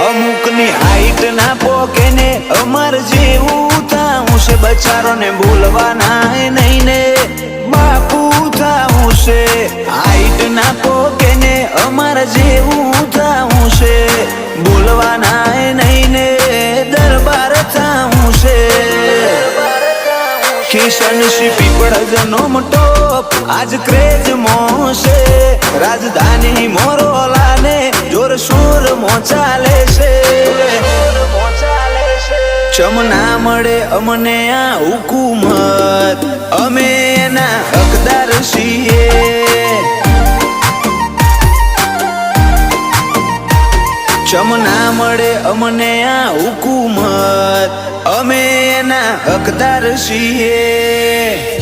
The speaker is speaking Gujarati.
અમુકની હાઈટ ના પોકે ને અમર જેવું થાવું છે, બચારો ને બોલવાના નહીં ને બાપુ થાવું છે. હાઈટ ના પોકે ને અમર જેવું થાવું છે, બોલવાના નહીં ને દરબાર થાવું છે. કિશનસિંહ પીપળજનો ટોપ આજ ક્રેજ મોશે, રાજધાની મોરોલા ને જોરશોર ચાલે છે. ચમના મળે અમને આ હુકુમત, અમે એના હકદાર છીએ. ચમના મળે અમને આ હુકુમત, અમે એના હકદાર છીએ.